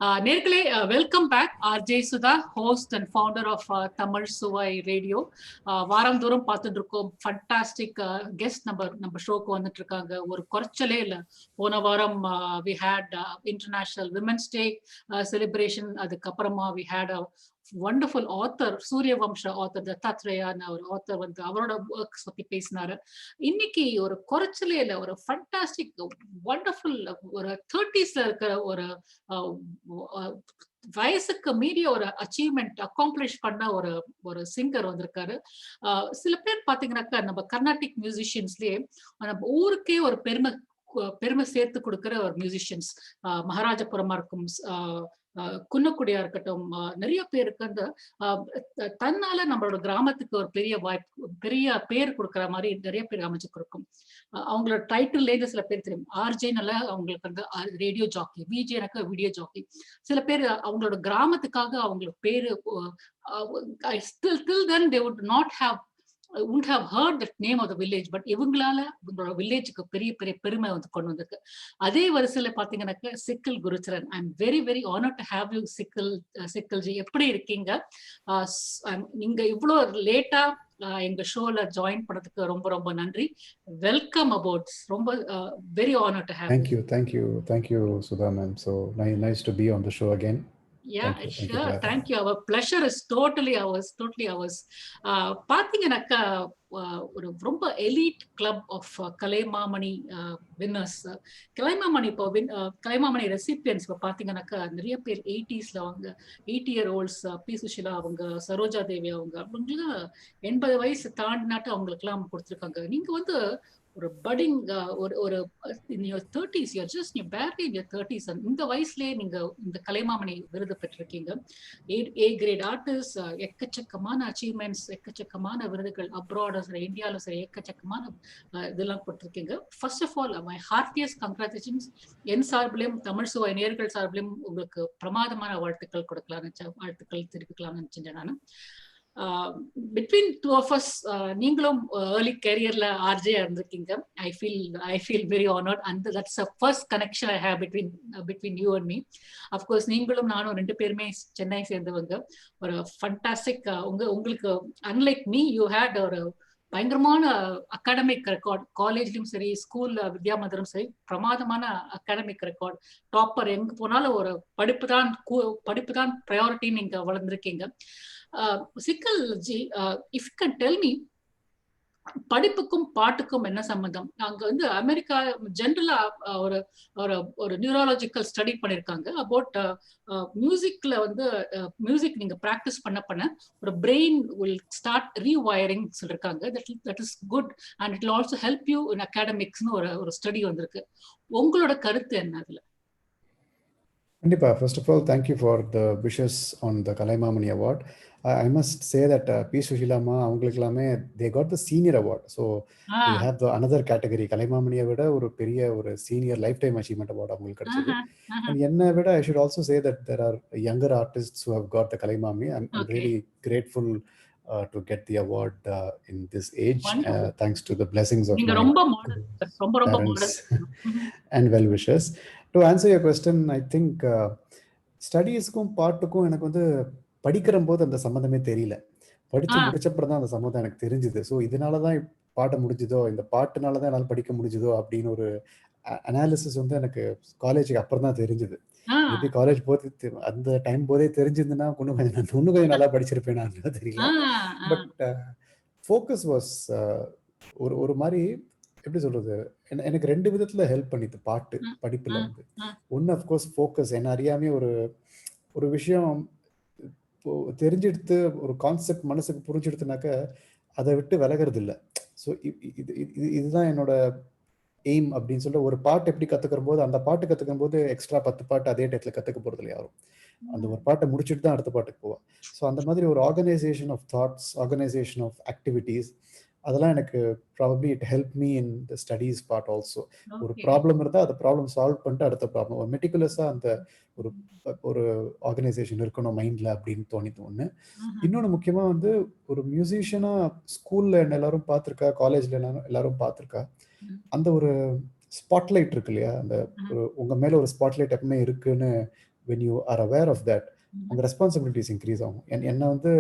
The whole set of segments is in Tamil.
நேர்களே, welcome back. RJ Sudha, host and founder of Tamil Suvai radio. வாரந்தோறும் பார்த்துட்டு இருக்கோம். ஃபண்டாஸ்டிக் கெஸ்ட் நம்ம ஷோக்கு வந்துட்டு இருக்காங்க. ஒரு குறைச்சலே இல்லை. போன வாரம் we had international women's day celebration. அதுக்கப்புறமா we had wonderful author, Suryavamsha author தத்தாத்ரேயான ஒரு ஆத்தர் வந்து அவரோட ஒர்க்ஸ் பத்தி பேசினாரு. இன்னைக்கு ஒரு குறைச்சலே இல்லை, ஒரு ஃபண்டாஸ்டிக் வண்டர்ஃபுல் ஒரு 30s இருக்கிற ஒரு வயசுக்கு மீறிய ஒரு அச்சீவ்மெண்ட் அக்காம்ப்ளிஷ் பண்ண ஒரு சிங்கர் வந்திருக்காரு. சில பேர் பாத்தீங்கன்னாக்கா நம்ம கர்நாடிக் மியூசிஷியன்ஸ்லயே நம்ம ஊருக்கே ஒரு பெருமை சேர்த்து கொடுக்கிற ஒரு மியூசிஷியன்ஸ். மகாராஜபுரமா இருக்கும், குன்னக்குடியா இருக்கட்டும், நிறைய பேருக்கு அந்த தன்னால நம்மளோட கிராமத்துக்கு ஒரு பெரிய வாய்ப்பு, பெரிய பேர் கொடுக்குற மாதிரி நிறைய பேர் அமைச்சு கொடுக்கும். அவங்களோட டைட்டில் சில பேர் தெரியும். ஆர்ஜேனால அவங்களுக்கு வந்து ரேடியோ ஜாக்கி, விஜேனாக்க வீடியோ ஜாக்கி. சில பேர் அவங்களோட கிராமத்துக்காக அவங்களுக்கு பேரு till then they would not have wouldn't have heard that name of the village, but இவங்களால இவங்களோட வில்லேஜுக்கு பெரிய பெரிய பெருமை வந்து கொண்டு வந்திருக்கு. அதே வரிசையில பாத்தீங்கன்னாக்க Sikkil Gurucharan. I am very very honoured to have you சிக்கல்ஜி. எப்படி இருக்கீங்க? நீங்க இவ்வளவு லேட்டா எங்க ஷோல ஜாயின் பண்ணதுக்கு ரொம்ப ரொம்ப நன்றி. Welcome about. ரொம்ப very honoured to have. Thank you Sudha ma'am. So nice to be on the show again. Yeah, sure. Thank you. Our pleasure is totally ours. பாத்தீங்கன்னாக்கா ஒரு ரொம்ப elite club of Kalaimamani winners. Kalaimamani recipients இப்போ பாத்தீங்கன்னாக்கா நிறைய பேர் 80sல அவங்க 80 year olds, பி சுஷிலா அவங்க, சரோஜா தேவி அவங்க 80 வயசு தாண்டினாட்டு அவங்களுக்கு எல்லாம் கொடுத்துருக்காங்க. நீங்க வந்து ஒரு பட்டிங் ஒரு in your 30s, you're barely in your 30s. இந்த வயசுலயே நீங்க இந்த கலைமாமணி விருது பெற்றிருக்கீங்க. A grade ஆர்டிஸ்ட், எக்கச்சக்கமான அச்சீவ்மெண்ட்ஸ், எக்கச்சக்கமான விருதுகள் அப்ராடும் சரி இந்தியாவிலும் சரி எக்கச்சக்கமான இதெல்லாம் கொடுத்துருக்கீங்க. First of all my heartiest congratulations. என் சார்பிலையும் தமிழ் சுவை நேயர்கள் சார்பிலையும் உங்களுக்கு பிரமாதமான வாழ்த்துக்கள் தெரிவிக்கலாம்னு நினைச்சேன் நான். Between two of us, நீங்களும் early careerல ஆர்ஜே இருந்திருக்கீங்க. I feel very honored, and that's the first connection I have between you and me. Of course நீங்களும் நானும் ரெண்டு பேருமே சென்னை சேர்ந்தவங்க. ஒரு ஃபண்டாஸ்டிக் உங்களுக்கு unlike me you had ஒரு பயங்கரமான அகாடமிக் ரெக்கார்ட். காலேஜ்லயும் சரி, ஸ்கூல்ல வித்யா மந்திரம் சரி, பிரமாதமான அகாடமிக் ரெக்கார்ட். டாப்பர், எங்க போனாலும் ஒரு படிப்பு தான் ப்ரையாரிட்டி. நீங்க வளர்ந்துருக்கீங்க. சிக்கல்ஜி, if you can tell me, படிப்புக்கும் பாட்டுக்கும் என்ன சம்பந்தம்? நாங்க வந்து அமெரிக்கா ஜென்ரலா ஒரு நியூரலாஜிக்கல் ஸ்டடி பண்ணிருக்காங்க அபவுட் மியூசிக்ல வந்து மியூசிக் நீங்க பிராக்டிஸ் பண்ண ஒரு பிரெயின் வில் ஸ்டார்ட் ரீவயரிங் சொல்லிருக்காங்க. That is good and it will also help you in அகாடமிக்ஸ்னு ஒரு ஸ்டடி வந்திருக்கு. உங்களோட கருத்து என்ன அதுல? கண்டிப்பா. First of all, thank you for the wishes on the Kalaimamani Award. I must say that P. Sushila ma அவங்களுக்கு எல்லாமே they got the senior award. So we have the another category. கலைமாமணியை விட ஒரு பெரிய ஒரு senior lifetime achievement award அவங்களுக்கு கிடைச்சது. And என்னை விட I should also say that there are younger artists who have got the Kalaimamani. I'm really grateful to get the award in this age, thanks to the blessings of my parents and well wishers. To answer your question, I think ஸ்டடீஸ்க்கும் பாட்டுக்கும் எனக்கு வந்து படிக்கிற போது அந்த சம்மந்தமே தெரியல. படிச்சு முடிச்சப்பறம் தான் அந்த சம்மந்தம் எனக்கு தெரிஞ்சுது. ஸோ இதனாலதான் பாட்ட முடிஞ்சதோ, இந்த பாட்டுனாலதான் என்னால் படிக்க முடிஞ்சதோ அப்படின்னு ஒரு அனாலிசிஸ் வந்து எனக்கு காலேஜுக்கு அப்புறம் தான் தெரிஞ்சுது. எப்படி காலேஜ் போது அந்த டைம் போதே தெரிஞ்சிருந்துன்னா இன்னும் கொஞ்சம் நல்லா படிச்சிருப்பேன் தெரியல. பட் ஃபோக்கஸ் வாஸ் ஒரு மாதிரி எப்படி சொல்றது, எனக்கு ரெண்டு விதத்துல ஹெல்ப் பண்ணிது பாட்டு படிப்புல வந்து. ஒன்னு அஃப்கோர்ஸ் ஃபோக்கஸ், என்ன அறியாமே ஒரு விஷயம் தெரிஞ்செடுத்து ஒரு கான்செப்ட் மனசுக்கு புரிஞ்செடுத்துனாக்க அதை விட்டு விலகிறது இல்லை. ஸோ இதுதான் என்னோட எய்ம் அப்படின்னு சொல்லிட்டு ஒரு பாட்டு எப்படி கத்துக்கிற போது, அந்த பாட்டு கத்துக்கும் போது எக்ஸ்ட்ரா 10 பாட்டு அதே டயத்துல கத்துக்க போறது இல்லை யாரும். அந்த ஒரு பாட்டை முடிச்சுட்டு தான் அடுத்த பாட்டுக்கு போவேன். ஸோ அந்த மாதிரி ஒரு organisation of thoughts, organisation of activities, அதெல்லாம் எனக்கு probably it help me in the studies part also. ஒரு ப்ராப்ளம் இருந்தால் அதை ப்ராப்ளம் சால்வ் பண்ணிட்டு அடுத்த ப்ராப்ளம் ஒரு மெட்டிகுலஸாக அந்த ஒரு ஆர்கனைசேஷன் இருக்கணும் மைண்டில் அப்படின்னு தோணித்து ஒன்று. இன்னொன்று முக்கியமாக வந்து ஒரு மியூசிஷியனாக ஸ்கூலில் என்ன எல்லாரும் பார்த்துருக்கா, காலேஜில் எல்லாரும் பார்த்துருக்கா, அந்த ஒரு ஸ்பாட்லைட் இருக்கு இல்லையா, அந்த ஒரு உங்கள் மேலே ஒரு ஸ்பாட்லைட் எப்பவுமே இருக்குன்னு when you are aware of that, உங்க ரெஸ்பான்சிபிலிட்டிஸ் இன்க்ரீஸ் ஆகும். என்ன வந்து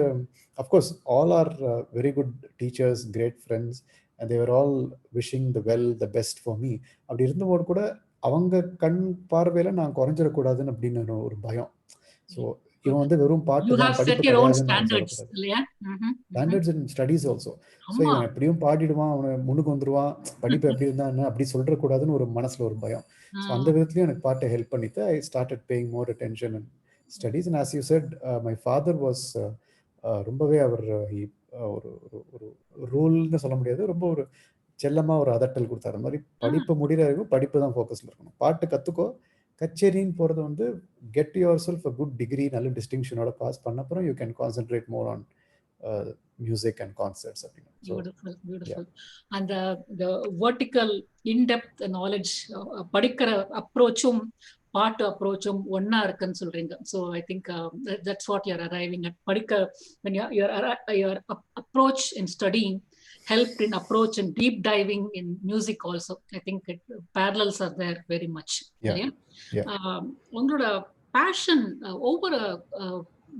of course all are very good teachers, great friends, and they were all wishing the well the best for me. அப்படி இருந்தபோது கூட அவங்க கண் பார்வையில் நான் குறைஞ்சிடக்கூடாதுன்னு அப்படின்னு ஒரு பயம். ஸோ இவன் வந்து வெறும் பாட்டு தான், படிப்பு கிடையாதுன்னு standards and studies also. So இவன் எப்படியும் பாடிடுவான், அவன் முன்னுக்கு வந்துடுவான், படிப்பு எப்படி இருந்தான்னு அப்படி சொல்றக்கூடாதுன்னு ஒரு மனசுல ஒரு பயம். ஸோ அந்த விதத்துலயும் எனக்கு பாட்டை ஹெல்ப் பண்ணிட்டு I started paying more attention and studies. And as you said, my father was ரொம்பவே அவர் ஒரு ஒரு ரூல்னு சொல்ல முடியாது, ரொம்ப ஒரு செல்லமா ஒரு அதட்டல் கொடுத்தாரு. அந்த மாதிரி படிப்பு முடிகிற வரைக்கும் படிப்பு தான் ஃபோக்கஸ்ல இருக்கணும், பாட்டு கத்துக்கோ, கச்சேரின்னு போறது வந்து get your self a good degree, நல்ல டிஸ்டிங்ஷனோட பாஸ் பண்ண அப்புறம் you can concentrate more on music and concerts. Beautiful. And the vertical in-depth knowledge, படிக்கிற அப்ரோச்சும் பாட்டு அப்ரோச்சும் ஒன்னா இருக்குன்னு சொல்றீங்க. So I think that's what you're arriving at. படிக்க when your approach in studying helped in approach and deep diving in music also. I think parallels are there very much. உங்களோட பேஷன் ஒவ்வொரு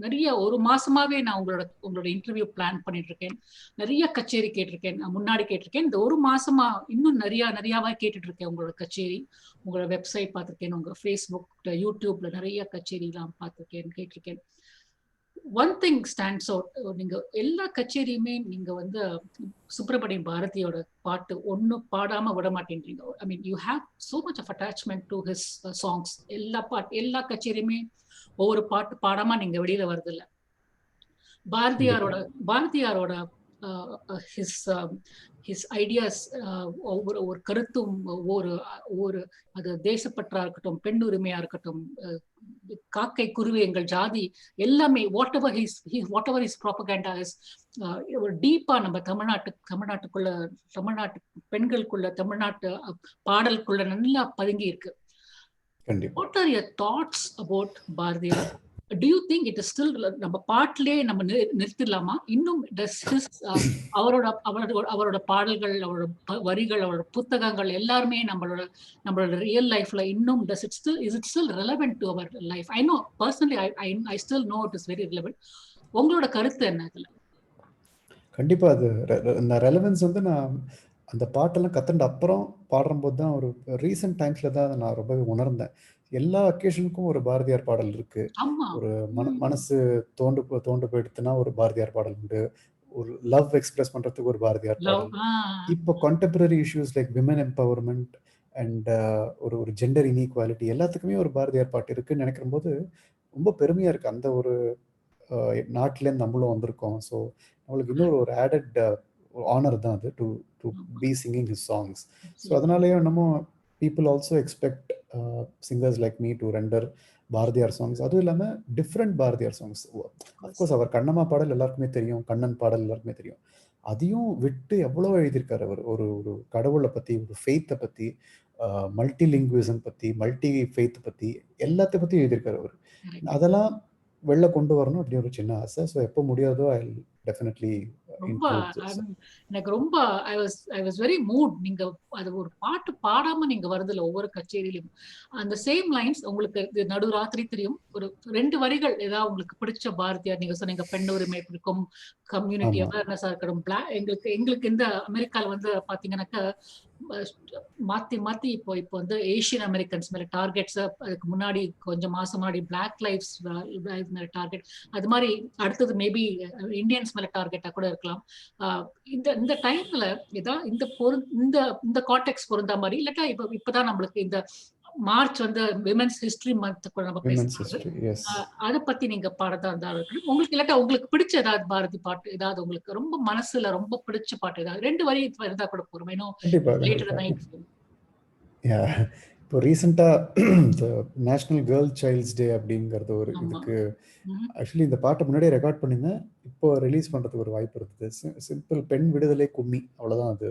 நிறைய ஒரு மாசமாவே நான் உங்களோட இன்டர்வியூ பிளான் பண்ணிட்டு இருக்கேன். நிறைய கச்சேரி கேட்டிருக்கேன், முன்னாடி கேட்டிருக்கேன். இந்த ஒரு மாசமா இன்னும் நிறையாவா கேட்டுட்டு இருக்கேன் உங்களோட கச்சேரி. உங்களோட வெப்சைட் பார்த்திருக்கேன், உங்க ஃபேஸ்புக், யூடியூப்ல நிறைய கச்சேரி எல்லாம் பார்த்திருக்கேன், கேட்டிருக்கேன். ஒன் திங் ஸ்டாண்ட்ஸ் அவுட், நீங்க எல்லா கச்சேரியுமே நீங்க வந்து சுப்ரமணியம் பாரதியோட பாட்டு ஒன்னு பாடாம விட மாட்டேன்றீங்க. I mean you have so much of attachment to his songs. எல்லா கச்சேரியுமே ஒவ்வொரு பாட்டு பாடாம நீங்க வெளியில வருது இல்ல. பாரதியாரோட ஹிஸ் ஐடியாஸ், ஒவ்வொரு கருத்தும், ஒவ்வொரு அது தேசப்பற்றா இருக்கட்டும், பெண் உரிமையா இருக்கட்டும், காக்கை குருவி எங்கள் ஜாதி, எல்லாமே what ever his propaganda is ஒரு டீப்பா நம்ம தமிழ்நாட்டு பெண்களுக்குள்ள, தமிழ்நாட்டு பாடலுக்குள்ள நல்லா பதுங்கி இருக்கு. What are your thoughts about Bharatiyar? Do you think it is still நம்ம பாட்டிலே நம்ம நிறுத்திடலாமா? இன்னும் அவரோட பாடல்கள், அவரோட வரிகள், அவரோட புத்தகங்கள் எல்லாருமே நம்மளோட ரியல் லைஃப்ல இன்னும் is it still relevant to our life? I know personally, I still know it is very relevant. உங்களோட கருத்து என்ன இதுல? கண்டிப்பா அது இந்த ரெலவன்ஸ் வந்து நான் அந்த பாட்டெல்லாம் கத்துண்ட அப்புறம் பாடும்போது தான், ஒரு ரீசெண்ட் டைம்ஸ்ல தான் நான் ரொம்பவே உணர்ந்தேன். எல்லா அக்கேஷனுக்கும் ஒரு பாரதியார் பாடல் இருக்கு. ஒரு மனசு தோண்டு போயிடுத்துனா ஒரு பாரதியார் பாடல் உண்டு, ஒரு லவ் எக்ஸ்பிரஸ் பண்றதுக்கு ஒரு பாரதியார் பாடல். இப்போ contemporary issues like women empowerment and ஒரு ஜெண்டர் இன்இக்வாலிட்டி எல்லாத்துக்குமே ஒரு பாரதியார் பாட்டு இருக்குன்னு நினைக்கிற போது ரொம்ப பெருமையா இருக்கு. அந்த ஒரு நாட்டிலேருந்து நம்மளும் வந்திருக்கோம். ஸோ நம்மளுக்கு இன்னொரு ஒரு ஆடட் honor தான் அது, to be singing his songs. So அதனாலயே நம்ம people also expect singers like me to render Bharathiyar songs. அதுவும் இல்லாம டிஃப்ரெண்ட் பாரதியார் songs. அஃப்கோர்ஸ் அவர் கண்ணம்மா பாடல் எல்லாருக்குமே தெரியும், கண்ணன் பாடல் எல்லாருக்குமே தெரியும். அதையும் விட்டு எவ்வளவு எழுதியிருக்காரு அவர். ஒரு கடவுளை பத்தி, ஒரு ஃபெய்த்தை பத்தி, மல்டி லிங்குவிசம் பத்தி, மல்டி ஃபெய்த் பத்தி, எல்லாத்தையும் பத்தி எழுதியிருக்காரு அவர். அதெல்லாம் வெளில கொண்டு வரணும் அப்படி ஒரு சின்ன ஆசை. ஸோ எப்போ முடியாதோ ஐ டெஃபினெட்லி எனக்கு ரொம்ப ஐ வாஸ் வெரி மூட். நீங்க அது ஒரு பாட்டு பாடாம நீங்க வருதுல ஒவ்வொரு கச்சேரியிலும் அந்த சேம் லைன்ஸ் உங்களுக்கு நடுராத்திரி தெரியும், ஒரு 2 வரிகள் ஏதாவது உங்களுக்கு பிடிச்ச பாரதியார், நீங்க சொன்னீங்க பெண் உரிமை பிடிக்கும், கம்யூனிட்டி அவேர்னஸா இருக்கட்டும். எங்களுக்கு இந்த அமெரிக்கால வந்து பாத்தீங்கன்னாக்கா மாத்தி இப்போ வந்து ஏசியன் அமெரிக்கன்ஸ் மேல டார்கெட்ஸ், அதுக்கு முன்னாடி கொஞ்சம் மாசம் முன்னாடி பிளாக் லைஃப்ஸ் மேல டார்கெட், அது மாதிரி அடுத்தது மேபி இந்தியன்ஸ் மேல டார்கெட்டா கூட இருக்கலாம். இந்த டைம்ல ஏதாவது இந்த கான்டெக்ட் பொருந்தா மாதிரி இல்லாட்டா இப்பதான் நம்மளுக்கு இந்த மார்ச் வந்து விமென்ஸ் ஹிஸ்டரி மந்த் கூட நம்ம பேசுறோம், அதை பத்தி நீங்க பாடதா இருந்தாலும் உங்களுக்கு இல்லாட்டா உங்களுக்கு பிடிச்ச ஏதாவது பாரதி பாட்டு, ஏதாவது உங்களுக்கு ரொம்ப மனசுல ரொம்ப பிடிச்ச பாட்டு ஏதாவது 2 வரி இருந்தா கூட போறோம். இப்போ ரீசெண்டா நேஷனல் கேர்ள் சைல்ட்ஸ் டே அப்படிங்கிறது ஒரு இதுக்கு ஆக்சுவலி இந்த பாட்டை முன்னாடியே ரெக்கார்ட் பண்ணிருந்தேன். இப்போ ரிலீஸ் பண்றதுக்கு ஒரு வாய்ப்பு இருக்குது. சிம்பிள் பெண் விடுதலை கும்மி, அவ்வளவுதான். அது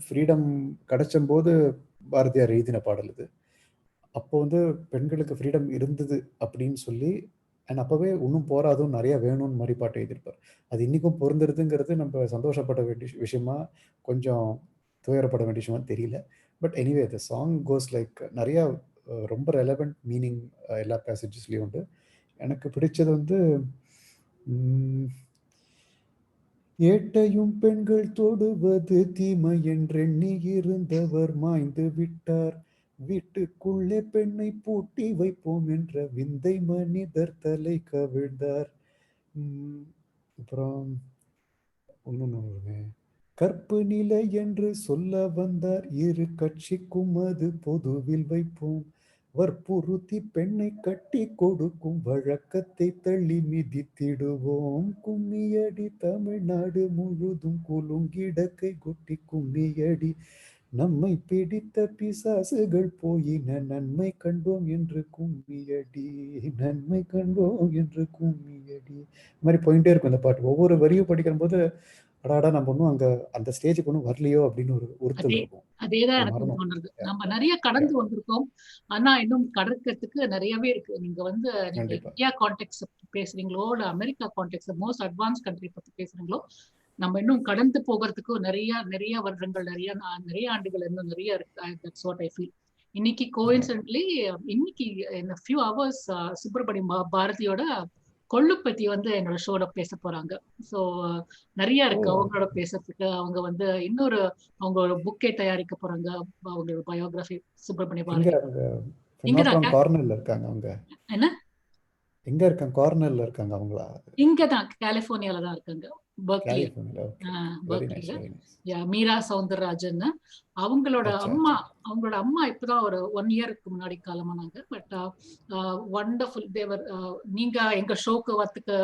ஃப்ரீடம் கிடைச்ச போது பாரதியார் எழுதின பாடல் இது. அப்போ வந்து பெண்களுக்கு ஃப்ரீடம் இருந்தது அப்படின்னு சொல்லி, அண்ட் அப்பவே இன்னும் போராதும் நிறைய வேணும்னு மாதிரி பாட்டு எழுதியிருப்பார். அது இன்னைக்கும் பொருந்துருதுங்கிறது நம்ம சந்தோஷப்பட வேண்டிய விஷயமா, கொஞ்சம் துயரப்பட வேண்டிய விஷயமா தெரியல. But anyway the song cos like நிறைய ரொம்ப ரெலவெண்ட் மீனிங் எல்லா பேசேஜஸ்லேயும் உண்டு. எனக்கு பிடிச்சது வந்து ஏட்டையும் பெண்கள் தொடுவது தீமை என்றெண்ணி இருந்தவர் மாய்ந்து விட்டார். வீட்டுக்குள்ளே பெண்ணை பூட்டி வைப்போம் என்ற விந்தை மனிதர் தலை கவிழ்ந்தார். அப்புறம் ஒன்று கற்பு நிலை என்று சொல்ல வந்தார். இரு கட்சிக்கும் அது பொதுவில் வைப்போம். வற்புறுத்தி பெண்ணை கட்டி கொடுக்கும் வழக்கத்தை தள்ளி மிதித்திடுவோம். கும்மியடி தமிழ்நாடு முழுதும் குலுங்கிடக்கை கொட்டி கும்மியடி. நம்மை பிடித்த பிசாசுகள் போயின நன்மை கண்டோம் என்று கும்மியடி. நன்மை கண்டோம் என்று கும்மியடி. இந்த மாதிரி போயிட்டே இருக்கும் இந்த பாட்டு. ஒவ்வொரு வரியும் படிக்கிற போது அடாடா நம்ம ஒன்றும் அங்க அந்த ஸ்டேஜுக்கு ஒன்றும் வரலையோ அப்படின்னு ஒரு உறுத்தல் இருக்கும். அதேதான் எனக்கு தோணுது. நம்ம நிறைய கடந்து வந்திருக்கோம், ஆனா இன்னும் கடக்கிறதுக்கு நிறையவே இருக்கு. நீங்க வந்து நீங்க இந்தியா கான்டெக்ட் பேசுறீங்களோ இல்ல America context most advance country பத்தி பேசுறீங்களோ, நம்ம இன்னும் கடந்து போகிறதுக்கு நிறைய வருடங்கள் நிறைய ஆண்டுகள் இன்னும் நிறைய இருக்கு. That's what I feel. இன்னைக்கு கோயின்சிடென்ட்லி இன்னைக்கு in a few hours Subramaniam பாரதியோட கொள்ளு பத்தி வந்து என்னோட ஷோல பேச போறாங்க. ஸோ நிறைய இருக்கு அவங்களோட பேசுறதுக்கு. அவங்க வந்து இன்னொரு அவங்களோட புக்கே தயாரிக்க போறாங்க, அவங்களோட பயோகிராஃபி சுப்பிரமணிய பாரதி. இங்கதான் கார்னர்ல இருக்காங்க அவங்க. என்ன எங்க இருக்காங்க? கார்னர்ல இருக்காங்க அவங்களா? இங்கதான் கலிபோர்னியால தான் இருக்காங்க. மீரா சவுந்தரராஜன் அவங்களோட அம்மா இப்பதான் ஒரு 1 இயருக்கு முன்னாடி காலமானாங்க. பட் வண்டர்ஃபுல் தேவர். நீங்க எங்க ஷோக்கு வரத்துக்கு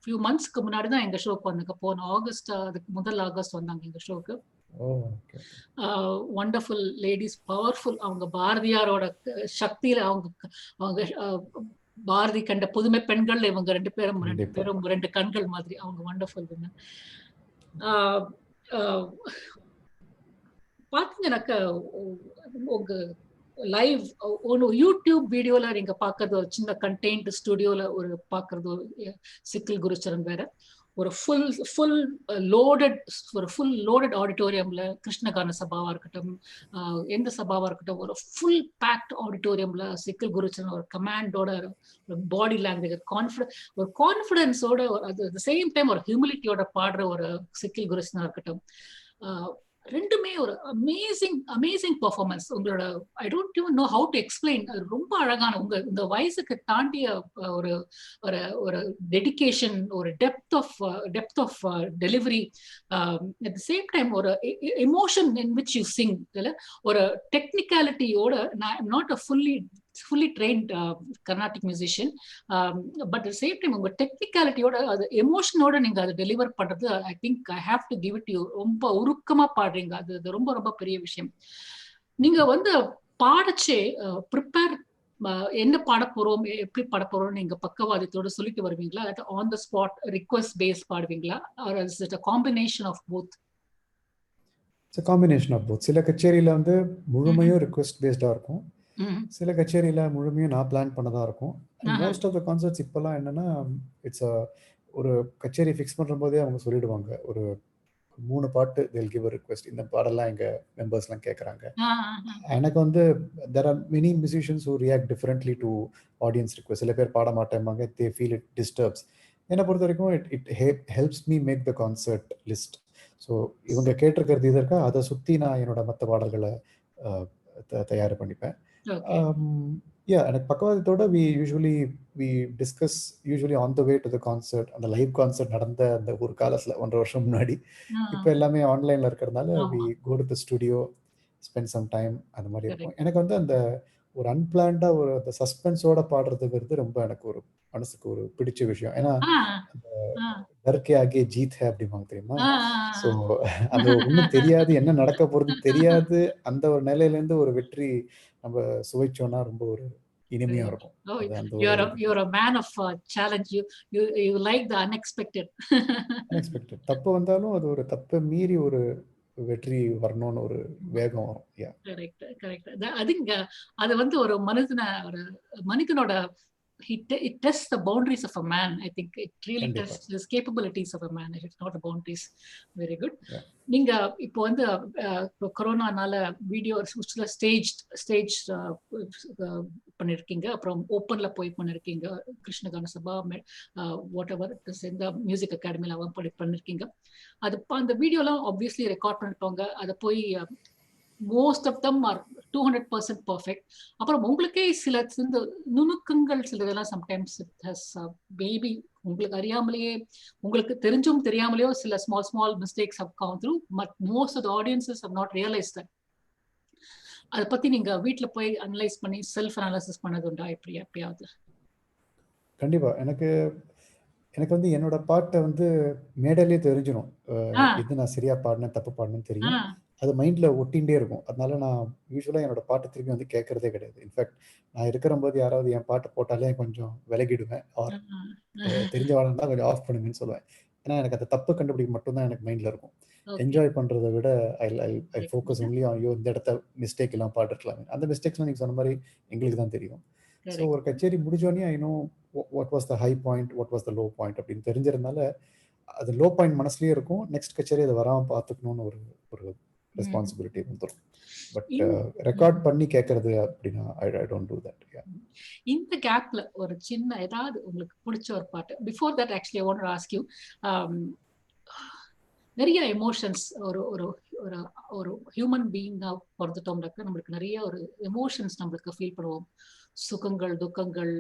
ஃபியூ மந்த்ஸ்க்கு முன்னாடிதான் எங்க ஷோக்கு வந்தாங்க. போன ஆகஸ்ட், அதுக்கு முதல் ஆகஸ்ட் வந்தாங்க எங்க ஷோக்கு. Wonderful ladies, powerful. அவங்க பாரதியாரோட சக்தியில அவங்க பாரதி கண்ட புதுமை பெண்கள் இவங்க ரெண்டு பேரும் 2 கண்கள் மாதிரி. அவங்க வண்டர்ஃபுல். பாத்தீங்கன்னாக்க உங்க லைவ் யூடியூப் வீடியோல நீங்க பாக்குறது ஒரு சின்ன கண்டெய்ன்ட் ஸ்டுடியோல ஒரு பாக்குறது சிக்கில் குருச்சரன் வேற. ஒரு ஃபுல் லோடட் ஆடிட்டோரியம்ல கிருஷ்ணகான சபாவா இருக்கட்டும், எந்த சபாவா இருக்கட்டும், ஒரு ஃபுல் பேக்ட் ஆடிட்டோரியம்ல சிக்கில் குருச்சரன் ஒரு கமாண்டோட, பாடி லாங்குவேஜ், ஒரு கான்ஃபிடன்ஸோட, அது சேம் டைம் ஒரு ஹியூமிலிட்டியோட பாடுற ஒரு சிக்கில் குருச்சரனா இருக்கட்டும். ரெண்டுமே ஒரு அமேசிங் பெர்ஃபார்மன்ஸ். உங்களோட I don't even know how to explain. அது ரொம்ப அழகான, உங்க இந்த வயசுக்கு தாண்டிய ஒரு ஒரு டெடிகேஷன், ஒரு depth of delivery, at the same time ஒரு emotion in which you sing. ஒரு டெக்னிக்காலிட்டியோட, not a fully trained Carnatic musician, but at the same time உங்க டெக்னிக்காலிட்டியோட, அது எமோஷனோட நீங்க அதை டெலிவர் பண்றது, I think I have to give it you. ரொம்ப உருக்கமா பாடுறீங்க. அது ரொம்ப ரொம்ப பெரிய விஷயம். நீங்க வந்து பாடச்சே ப்ரிப்பேர், என்ன பாட போறோம், எப்படி பாட போறோம், நீங்க பக்கவாதத்தோட சொல்லிட்டு வருவீங்களா? On the spot request base பாடுவீங்களா? Or is it a combination of both? It's a combination of both. சில கச்சேரியில வந்து முழுமையும் ரிக்வெஸ்ட் பேஸ்டா இருக்கும். சில கச்சேரியில முழுமையும் நான் பிளான் பண்ணதா இருக்கும். மோஸ்ட் ஆஃப் த கான்சர்ட்ஸ் இப்பெல்லாம் என்னன்னா, இட்ஸ் ஒரு கச்சேரி ஃபிக்ஸ் பண்ற போதே அவங்க சொல்லிடுவாங்க, ஒரு 3 பாட்டு they'll give a request. இந்த பாடெல்லாம் எங்க மெம்பர்ஸ்லாம் கேட்குறாங்க. எனக்கு வந்து there are many musicians who react differently to audience request. சில பேர் பாட மாட்டேம்பாங்க, they feel it disturbs. என்னை பொறுத்த வரைக்கும் it helps me make the concert list. So இவங்க கேட்டிருக்கிறது இது இருக்கா, அதை சுற்றி நான் என்னோட மற்ற பாடல்களை தயார் பண்ணிப்பேன். எனக்கு பக்கவாதத்தோட we discuss usually on the way to the concert. அந்த லைவ் கான்சர்ட் நடந்த அந்த ஒரு காலத்துல 1.5 வருஷம் முன்னாடி, இப்போ எல்லாமே ஆன்லைன்ல இருக்கிறதுனால we go to the studio, spend some time, அந்த மாதிரி இருக்கும். எனக்கு வந்து அந்த ஒரு அன்பிளான்டா ஒரு அந்த சஸ்பென்ஸோட பாடுறதுங்கிறது ரொம்ப எனக்கு ஒரு மனசுக்கு ஒரு பிடிச்ச விஷயம். ஏன்னா டர்கே ஆகே ஜீத் ஹே அப்படிம்பாங்க தெரியுமா? ஸோ அது ஒன்றும் தெரியாது, என்ன நடக்க போறதுன்னு தெரியாது. அந்த ஒரு நிலையிலேருந்து ஒரு வெற்றி நம்ம சுவைச்சோம்னா ரொம்ப ஒரு இனிமையா இருக்கும். You're a man of challenge. You like the unexpected. தப்பு வந்தாலும் அது ஒரு தப்பை மீறி ஒரு வெற்றி வரணும்னு ஒரு வேகம் வரும். கரெக்ட். அது வந்து ஒரு மனிதனோட it tests the boundaries of a man. I think it really கண்டிப்பா. tests his capabilities of a man. It's not the boundaries. Very good. Yeah. நீங்க இப்போ வந்து கொரோனானால வீடியோ சில ஸ்டேஜ் பண்ணிருக்கீங்க, அப்புறம் ஓப்பன்ல போய் பண்ணிருக்கீங்க, கிருஷ்ணகான சபா வாட் எவர் இந்த மியூசிக் அகாடமில பண்ணிருக்கீங்க. அது அந்த வீடியோலாம் ஆப்வியஸ்லி ரெக்கார்ட் பண்ணிருப்பாங்க. அதை போய் most of them are 200% perfect. அப்புறம் உங்களுக்கே சில நுணுக்கங்கள் சிலதெல்லாம் சம்டைம்ஸ் இட் ஹஸ் மேபி உங்களுக்கு அறியாமலேயே, உங்களுக்கு தெரிஞ்சும் தெரியாமலேயோ சில small mistakes have come through, but most of the audiences have not realized that. அதை பத்தி நீங்க வீட்டுல போய் அனலைஸ் பண்ணி செல்ஃப் அனாலிசிஸ் பண்ணது உண்டா எப்பயாவது? கண்டிப்பா. எனக்கு வந்து என்னோட பாட்டை வந்து மேடையிலே தெரிஞ்சிடும். இது நான் சரியா பாடினேன், தப்பு பாடினேன்னு தெரியும். அது மைண்டில் ஒட்டிகிட்டே இருக்கும். அதனால நான் யூஸ்வலாக என்னோட பாட்டு திரும்பி வந்து கேட்கறதே கிடையாது. இன்ஃபேக்ட் நான் இருக்கிறம்போது யாராவது என் பாட்டு போட்டாலே கொஞ்சம் விலகிடுவேன். ஆர் தெரிஞ்ச வாழன்னா கொஞ்சம் ஆஃப் பண்ணுங்கன்னு சொல்லுவேன். ஏன்னா எனக்கு அந்த தப்பு கண்டுபிடிக்க மட்டும்தான் எனக்கு மைண்டில் இருக்கும். என்ஜாய் பண்ணுறதை விட ஐ ஃபோக்கஸ் ஒன்லி ஐயோ இந்த இடத்த மிஸ்டேக் எல்லாம் பாட்டுருக்கலாமே. அந்த மிஸ்டேக்ஸ்லாம் நீங்கள் சொன்ன மாதிரி எங்களுக்கு தான் தெரியும். ஸோ ஒரு கச்சேரி முடிஞ்சோடனே I know what was the high point, what was the low point அப்படின்னு தெரிஞ்சிருந்தால அது லோ பாயிண்ட் மனசுலயே இருக்கும். நெக்ஸ்ட் கச்சேரி அதை வராமல் பார்த்துக்கணும்னு ஒரு ரெஸ்பான்சிபிலிட்டி வந்துடும். பட் ரெக்கார்ட் பண்ணி கேட்கறது அப்படின்னா ஐ டோன்ட் டு தட். இந்த கேப்ல ஒரு சின்ன ஏதாவது உங்களுக்கு பிடிச்ச ஒரு பாட்டு, before that actually I want to ask you, நிறைய எமோஷன்ஸ் ஒரு ஒரு ஒரு ஒரு ஹியூமன் பீயிங்கா பிறந்துட்டோம்னாக்க நம்மளுக்கு நிறைய ஒரு எமோஷன்ஸ் நம்மளுக்கு ஃபீல் பண்ணுவோம். சுகங்கள், துக்கங்கள்,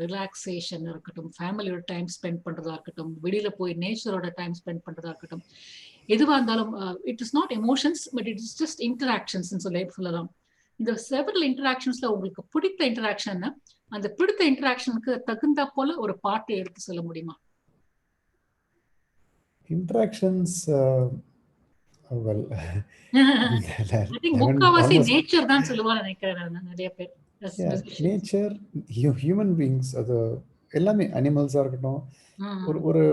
ரிலாக்ஸேஷன் இருக்கட்டும், ஃபேமிலியோட டைம் ஸ்பெண்ட் பண்றதா இருக்கட்டும், வெளியில போய் நேச்சரோட டைம் ஸ்பெண்ட் பண்றதா இருக்கட்டும், எதுவா இருந்தாலும் it is not emotions but it is just interactions சொல்லலாம். இந்த செவரல் இன்டராக்ஷன்ஸ்ல உங்களுக்கு பிடித்த இன்டராக்ஷன், அந்த பிடித்த இன்டராக்ஷனுக்கு தகுந்தா போல ஒரு பாட்டு எடுத்து சொல்ல முடியுமா? இன்டராக்ஷன்ஸ் வெல் ஐ திங்க் முக்காவாசி நேச்சர் தான் சொல்லுவாங்க நினைக்கிறேன் நிறைய பேர். நேச்சர், ஹியூமன் பீயிங்ஸ், அது எல்லாமே அனிமல்ஸாக இருக்கட்டும், ஒரு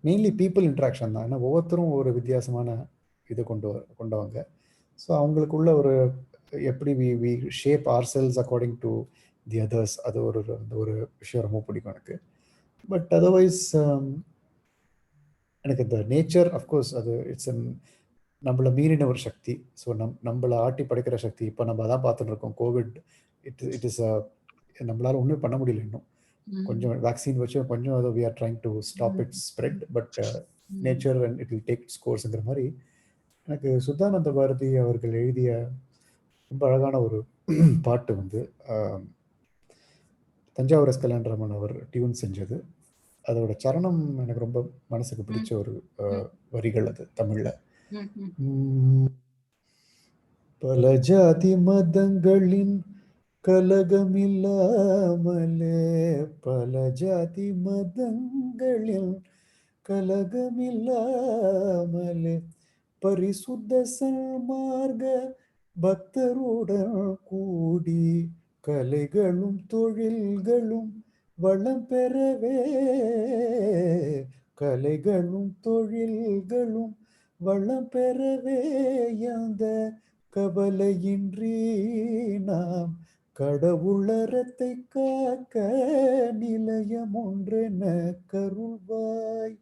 மெயின்லி பீப்புள் இன்ட்ராக்ஷன் தான். ஏன்னா ஒவ்வொருத்தரும் ஒரு வித்தியாசமான இது கொண்டவங்க. ஸோ அவங்களுக்குள்ள ஒரு எப்படி we shape ourselves according to the others, அது ஒரு விஷயம் ரொம்ப பிடிக்கும் எனக்கு. பட் அதர்வைஸ் எனக்கு இந்த நேச்சர் அஃப்கோர்ஸ் அது இட்ஸ் நம்மளை மீறின ஒரு சக்தி. ஸோ நம்மளை ஆட்டி படைக்கிற சக்தி. இப்போ நம்ம அதான் பார்த்துட்டு இருக்கோம். கோவிட் இட் இஸ் நம்மளால ஒன்றும் பண்ண முடியல இன்னும். கொஞ்சம் வேக்சின் வச்சு கொஞ்சம் அதை we are trying to stop it spread, but nature and it will take its கோர்ஸ்ங்கிற மாதிரி. எனக்கு சுத்தானந்த பாரதி அவர்கள் எழுதிய ரொம்ப அழகான ஒரு பாட்டு வந்து தஞ்சாவூர் எஸ் கல்யாணராமன் அவர் டியூன் செஞ்சது. அதோட சரணம் எனக்கு ரொம்ப மனசுக்கு பிடிச்ச ஒரு வரிகள். அது தமிழ்ல. பல ஜாதி மதங்களின் கலகமில்லாமலே, பல ஜாதி மதங்களின் கலகமில்லாமலே, பரிசுத்த சன்மார்க்க பக்தருடன் கூடி கலைகளும் தொழில்களும் வளம் பெறவே, கலைகளும் தொழில்களும் வளம் பெறவே, அந்த கவலையின்றி நாம் கடவுளரத்தை காக்க நிலையம் ஒன்றென கருள்வாய்,